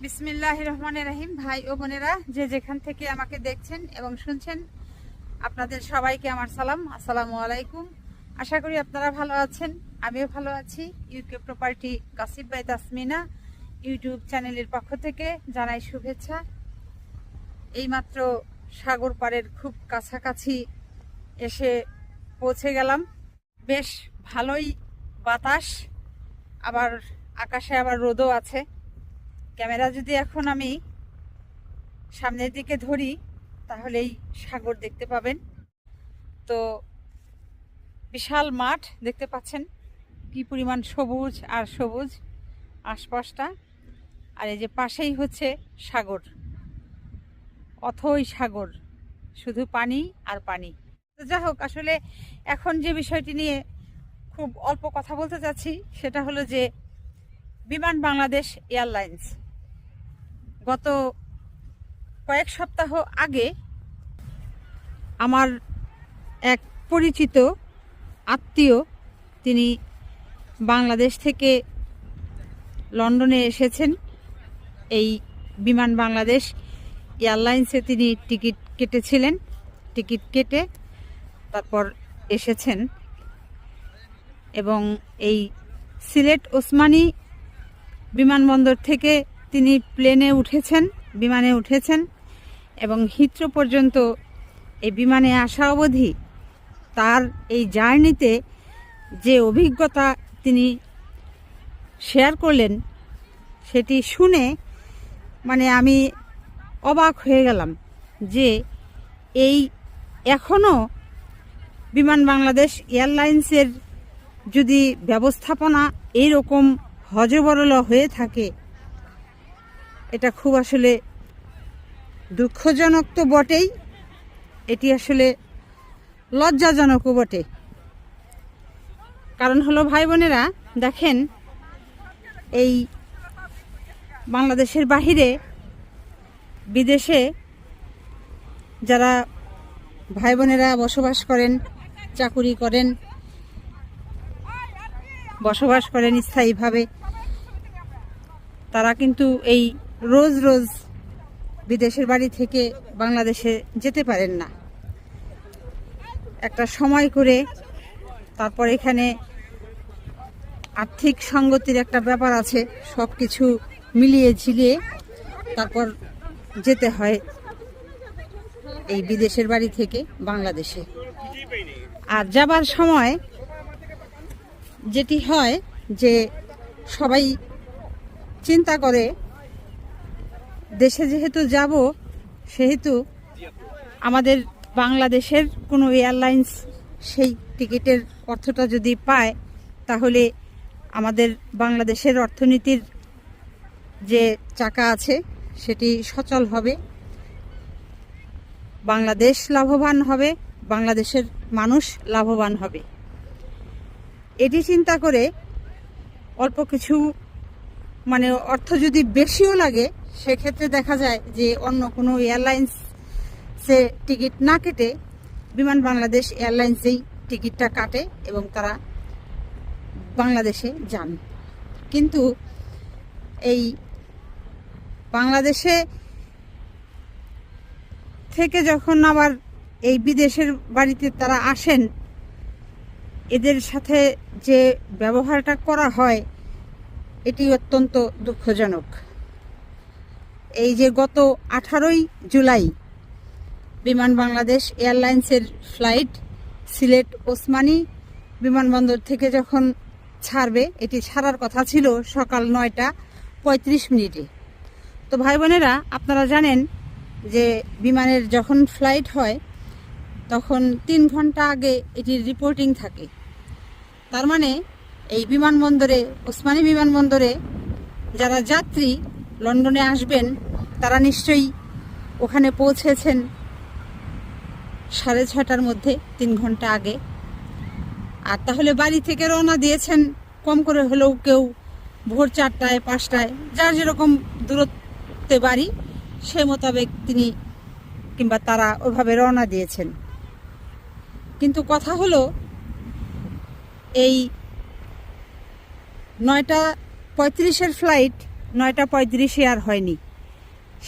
বিসমিল্লাহির রহমানির রহিম। ভাই ও বোনেরা, যে যেখান থেকে আমাকে দেখছেন এবং শুনছেন, আপনাদের সবাইকে আমার সালাম, আসসালামু আলাইকুম। আশা করি আপনারা ভালো আছেন, আমিও ভালো আছি। ইউকে প্রপার্টি কাসিব বাই তাসমিনা ইউটিউব চ্যানেলের পক্ষ থেকে জানাই শুভেচ্ছা। এইমাত্র সাগর পাড়ের খুব কাছাকাছি এসে পৌঁছে গেলাম। বেশ ভালোই বাতাস, আবার আকাশে আবার রোদও আছে। ক্যামেরা যদি এখন আমি সামনের দিকে ধরি তাহলেই সাগর দেখতে পাবেন। তো বিশাল মাঠ দেখতে পাচ্ছেন, কি পরিমাণ সবুজ আর সবুজ আশপাশটা। আর এই যে পাশেই হচ্ছে সাগর, অথই সাগর, শুধু পানি আর পানি। তো যাই হোক, আসলে এখন যে বিষয়টি নিয়ে খুব অল্প কথা বলতে চাচ্ছি সেটা হলো যে বিমান বাংলাদেশ এয়ারলাইন্স গত কয়েক সপ্তাহ আগে আমার এক পরিচিত আত্মীয়, তিনি বাংলাদেশ থেকে লন্ডনে এসেছেন। এই বিমান বাংলাদেশ এয়ারলাইন্সে তিনি টিকিট কেটেছিলেন। টিকিট কেটে তারপর এসেছেন এবং এই সিলেট ওসমানী বিমানবন্দর থেকে তিনি বিমানে উঠেছেন এবং হিথ্রো পর্যন্ত এই বিমানে আসা অবধি তার এই জার্নিতে যে অভিজ্ঞতা তিনি শেয়ার করলেন, সেটি শুনে আমি অবাক হয়ে গেলাম যে এই এখনও বিমান বাংলাদেশ এয়ারলাইন্সের যদি ব্যবস্থাপনা এইরকম হযবরল হয়ে থাকে, এটা খুব আসলে দুঃখজনক তো বটেই, এটি আসলে লজ্জাজনকও বটে। কারণ হলো, ভাই বোনেরা দেখেন, এই বাংলাদেশের বাহিরে বিদেশে যারা ভাই বোনেরা বসবাস করেন, চাকুরি করেন, বসবাস করেন স্থায়ীভাবে, তারা কিন্তু এই রোজ রোজ বিদেশের বাড়ি থেকে বাংলাদেশে যেতে পারেন না। একটা সময় করে তারপর এখানে আর্থিক সঙ্গতির একটা ব্যাপার আছে, সব কিছু মিলিয়ে ঝিলিয়ে তারপর যেতে হয় এই বিদেশের বাড়ি থেকে বাংলাদেশে। আর যাবার সময় যেটি হয় যে সবাই চিন্তা করে, দেশে যেহেতু যাব সেহেতু আমাদের বাংলাদেশের কোনো এয়ারলাইন্স সেই টিকিটের অর্থটা যদি পায়, তাহলে আমাদের বাংলাদেশের অর্থনীতির যে চাকা আছে সেটি সচল হবে, বাংলাদেশ লাভবান হবে, বাংলাদেশের মানুষ লাভবান হবে। এটি চিন্তা করে অল্প কিছু অর্থ যদি বেশিও লাগে, সেক্ষেত্রে দেখা যায় যে অন্য কোনো এয়ারলাইন্সে টিকিট না কেটে বিমান বাংলাদেশ এয়ারলাইন্সেই টিকিটটা কাটে এবং তারা বাংলাদেশে যান। কিন্তু এই বাংলাদেশে থেকে যখন আবার এই বিদেশের বাড়িতে তারা আসেন, এদের সাথে যে ব্যবহারটা করা হয় এটি অত্যন্ত দুঃখজনক। এই যে গত 18ই জুলাই বিমান বাংলাদেশ এয়ারলাইন্সের ফ্লাইট সিলেট ওসমানী বিমানবন্দর থেকে যখন ছাড়বে, এটি ছাড়ার কথা ছিল সকাল 9টা 35 মিনিটে। তো ভাই বোনেরা, আপনারা জানেন যে বিমানের যখন ফ্লাইট হয় তখন 3 ঘন্টা আগে এটির রিপোর্টিং থাকে। তার মানে এই বিমানবন্দরে, ওসমানী বিমানবন্দরে যারা যাত্রী লন্ডনে আসবেন, তারা নিশ্চয়ই ওখানে পৌঁছেছেন 6:30টার মধ্যে, 3 ঘন্টা আগে। আর তাহলে বাড়ি থেকে রওনা দিয়েছেন কম করে হলেও কেউ ভোর 4টায় 5টায়, যার যেরকম দূরত্বে বাড়ি সে মোতাবেক তিনি কিংবা তারা ওইভাবে রওনা দিয়েছেন। কিন্তু কথা হলো, এই 9টা 35-এর ফ্লাইট 9:35 আর হয়নি,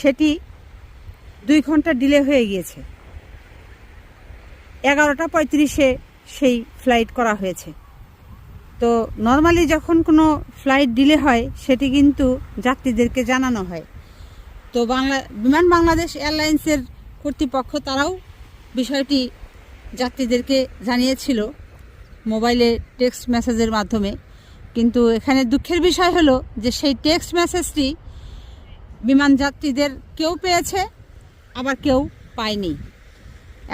সেটি 2 ঘন্টা ডিলে হয়ে গিয়েছে। 11:35 সেই ফ্লাইট করা হয়েছে। তো নর্মালি যখন কোনো ফ্লাইট ডিলে হয় সেটি কিন্তু যাত্রীদেরকে জানানো হয়। তো বিমান বাংলাদেশ এয়ারলাইন্সের কর্তৃপক্ষ তারাও বিষয়টি যাত্রীদেরকে জানিয়েছিল মোবাইলে টেক্সট মেসেজের মাধ্যমে। কিন্তু এখানে দুঃখের বিষয় হলো যে সেই টেক্সট মেসেজটি বিমান যাত্রীদের কেউ পেয়েছে, আবার কেউ পায়নি।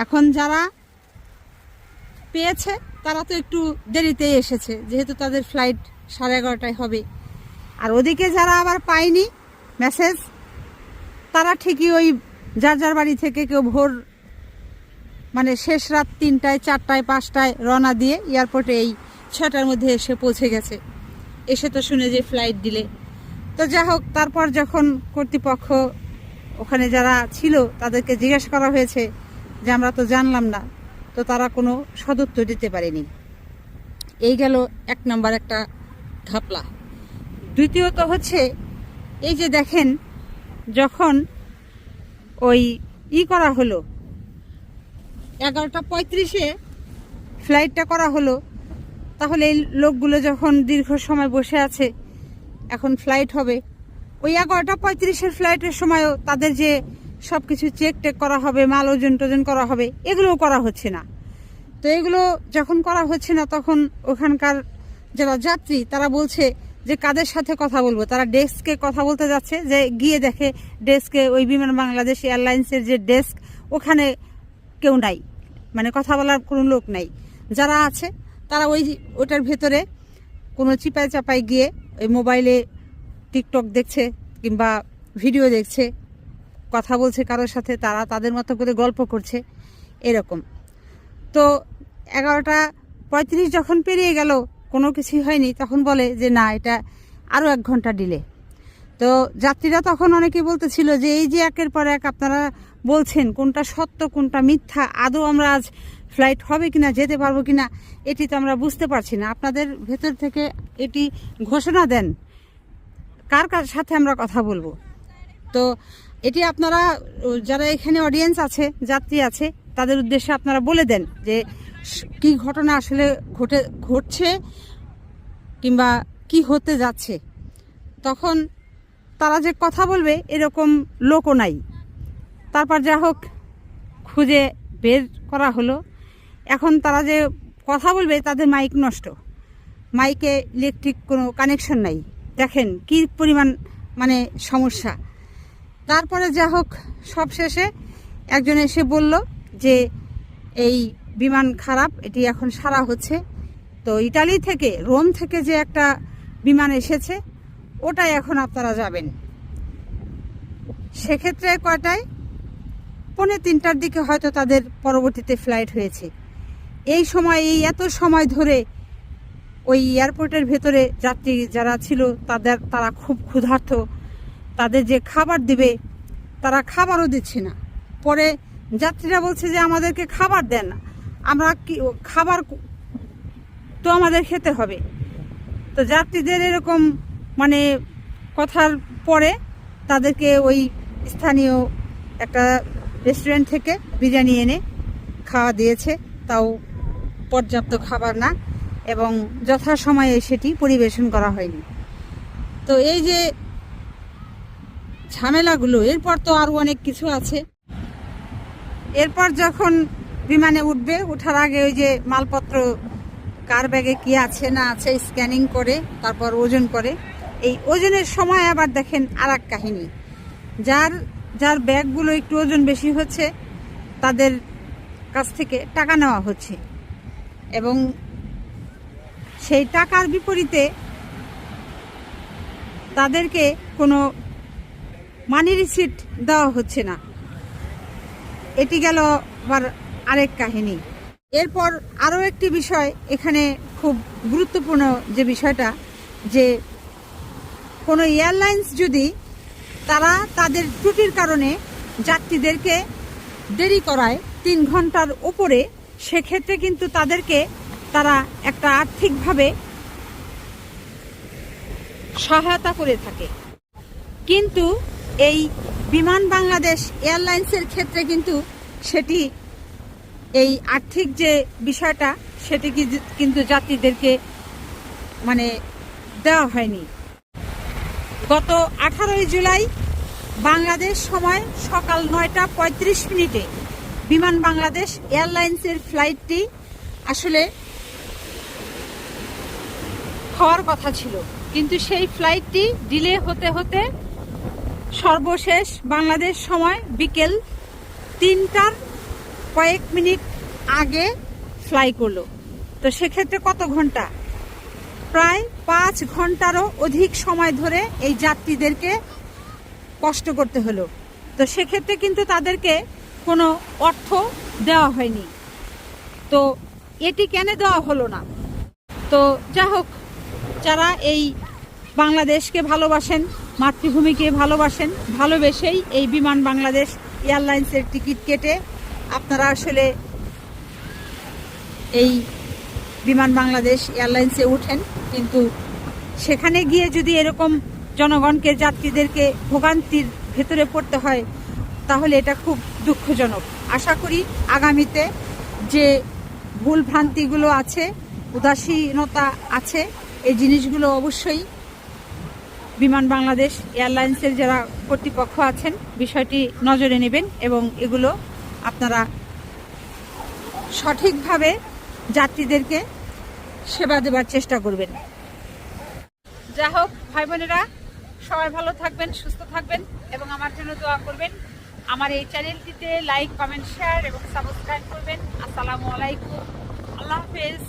এখন যারা পেয়েছে তারা তো একটু দেরিতেই এসেছে, যেহেতু তাদের ফ্লাইট 11:30টায় হবে। আর ওদিকে যারা আবার পায়নি মেসেজ, তারা ঠিকই ওই যার যার বাড়ি থেকে কেউ ভোর মানে শেষ রাত 3টায় 4টায় 5টায় রওনা দিয়ে এয়ারপোর্টে এই 6টার মধ্যে এসে পৌঁছে গেছে। এসে তো শুনে যে ফ্লাইট দিলে। তো যাই হোক, তারপর যখন কর্তৃপক্ষ ওখানে যারা ছিল তাদেরকে জিজ্ঞেস করা হয়েছে যে আমরা তো জানলাম না, তো তারা কোনো সদুত্তর দিতে পারেনি। এই গেল 1 নম্বর একটা ঘাপলা। দ্বিতীয়ত হচ্ছে এই যে দেখেন, যখন ওই করা হলো 11:35 ফ্লাইটটা করা হলো, তাহলে এই লোকগুলো যখন দীর্ঘ সময় বসে আছে, এখন ফ্লাইট হবে, ওই 11:35 ফ্লাইটের সময়ও তাদের যে সব কিছু চেক টেক করা হবে, মাল ওজন টোজন করা হবে, এগুলোও করা হচ্ছে না। তো এগুলো যখন করা হচ্ছে না, তখন ওখানকার যারা যাত্রী তারা বলছে যে কাদের সাথে কথা বলবো। তারা ডেস্কে কথা বলতে যাচ্ছে, যে গিয়ে দেখে ডেস্কে ওই বিমান বাংলাদেশ এয়ারলাইন্সের যে ডেস্ক, ওখানে কেউ নাই, মানে কথা বলার কোনো লোক নাই। যারা আছে তারা ওটার ভেতরে কোনো চিপায় চাপায় গিয়ে ওই মোবাইলে টিকটক দেখছে কিংবা ভিডিও দেখছে, কথা বলছে কারোর সাথে, তারা তাদের মতো করে গল্প করছে এরকম। তো 11:35 যখন পেরিয়ে গেল, কোনো কিছুই হয়নি, তখন বলে যে না, এটা আরও 1 ঘন্টা ডিলে। তো যাত্রীরা তখন অনেকেই বলতেছিল যে এই যে একের পর এক আপনারা বলছেন, কোনটা সত্য কোনটা মিথ্যা, আদৌ আমরা আজ ফ্লাইট হবে কিনা, যেতে পারবো কিনা, এটি তো আমরা বুঝতে পারছি না। আপনাদের ভেতর থেকে এটি ঘোষণা দেন, কার কার সাথে আমরা কথা বলবো। তো এটি আপনারা যারা এখানে অডিয়েন্স আছে, যাত্রী আছে, তাদের উদ্দেশ্যে আপনারা বলে দেন যে কি ঘটনা আসলে ঘটছে কিংবা কি হতে যাচ্ছে। তখন তারা যে কথা বলবে এরকম লোকও নাই। তারপর যা হোক খুঁজে বের করা হলো। এখন তারা যে কথা বলবে তাদের মাইক নষ্ট, মাইকে ইলেকট্রিক কোনো কানেকশন নাই। দেখেন কি পরিমাণ মানে সমস্যা। তারপরে যা হোক সব শেষে একজন এসে বলল যে এই বিমান খারাপ, এটি এখন সারা হচ্ছে। তো ইটালি থেকে, রোম থেকে যে একটা বিমান এসেছে, ওটাই এখন আপনারা যাবেন। সেক্ষেত্রে কয়টায়? 2:45টার দিকে হয়তো তাদের পরবর্তীতে ফ্লাইট হয়েছে। এই সময়, এই এত সময় ধরে ওই এয়ারপোর্টের ভেতরে যাত্রী যারা ছিল তারা খুব ক্ষুধার্ত। তাদের যে খাবার দিবে, তারা খাবারও দিচ্ছে না। পরে যাত্রীরা বলছে যে আমাদেরকে খাবার দেন না, আমরা কি খাবার তো আমাদের খেতে হবে। তো যাত্রীদের এরকম মানে কথার পরে তাদেরকে ওই স্থানীয় একটা রেস্টুরেন্ট থেকে বিরিয়ানি এনে খাওয়া দিয়েছে, তাও পর্যাপ্ত খাবার না, এবং যথাসময়ে সেটি পরিবেশন করা হয়নি। তো এই যে ঝামেলাগুলো, এরপর তো আরও অনেক কিছু আছে। এরপর যখন বিমানে উঠবে, ওঠার আগে ওই যে মালপত্র কার ব্যাগে কি আছে না আছে স্ক্যানিং করে তারপর ওজন করে। এই ওজনের সময় আবার দেখেন আর এক কাহিনী। যার ব্যাগগুলো একটু ওজন বেশি হচ্ছে তাদের কাছ থেকে টাকা নেওয়া হচ্ছে, এবং সেই টাকার বিপরীতে তাদেরকে কোনো মানি রিসিট দেওয়া হচ্ছে না। এটি গেল আবার আরেক কাহিনী। এরপর আরও একটি বিষয় এখানে খুব গুরুত্বপূর্ণ, যে বিষয়টা যে কোনো এয়ারলাইন্স যদি তারা তাদের ত্রুটির কারণে যাত্রীদেরকে দেরি করায় 3 ঘন্টার উপরে, সেক্ষেত্রে কিন্তু তাদেরকে তারা একটা আর্থিকভাবে সহায়তা করে থাকে। কিন্তু এই বিমান বাংলাদেশ এয়ারলাইন্সের ক্ষেত্রে কিন্তু সেটি এই আর্থিক যে বিষয়টা সেটি কিন্তু যাত্রীদেরকে মানে দেওয়া হয়নি। গত 18 জুলাই বাংলাদেশ সময় সকাল 9:35 বিমান বাংলাদেশ এয়ারলাইন্সের ফ্লাইটটি আসলে হওয়ার কথা ছিল, কিন্তু সেই ফ্লাইটটি ডিলে হতে হতে সর্বশেষ বাংলাদেশ সময় বিকেল 3টার কয়েক মিনিট আগে ফ্লাই করলো। তো সেক্ষেত্রে কত ঘন্টা? প্রায় 5 ঘন্টারও অধিক সময় ধরে এই যাত্রীদেরকে কষ্ট করতে হলো। তো সেক্ষেত্রে কিন্তু তাদেরকে কোনো অর্থ দেওয়া হয়নি। তো এটি কেন দেওয়া হলো না? তো যা হোক, যারা এই বাংলাদেশকে ভালোবাসেন, মাতৃভূমিকে ভালোবাসেন, ভালোবেসেই এই বিমান বাংলাদেশ এয়ারলাইন্সের টিকিট কেটে আপনারা আসলে এই বিমান বাংলাদেশ এয়ারলাইন্সে উঠেন, কিন্তু সেখানে গিয়ে যদি এরকম জনগণকে, যাত্রীদেরকে ভোগান্তির ভেতরে পড়তে হয় তাহলে এটা খুব দুঃখজনক। আশা করি আগামীতে যে ভুল ভ্রান্তিগুলো আছে, উদাসীনতা আছে, এই জিনিসগুলো অবশ্যই বিমান বাংলাদেশ এয়ারলাইন্সের যারা কর্তৃপক্ষ আছেন বিষয়টি নজরে নেবেন এবং এগুলো আপনারা সঠিকভাবে যাত্রীদেরকে সেবা দেবার চেষ্টা করবেন। যা হোক ভাই বোনেরা, সবাই ভালো থাকবেন, সুস্থ থাকবেন এবং আমার জন্য দোয়া করবেন। আমার এই চ্যানেলটিতে লাইক, কমেন্ট, শেয়ার এবং সাবস্ক্রাইব করবেন। আসসালামু আলাইকুম, আল্লাহ হাফেজ।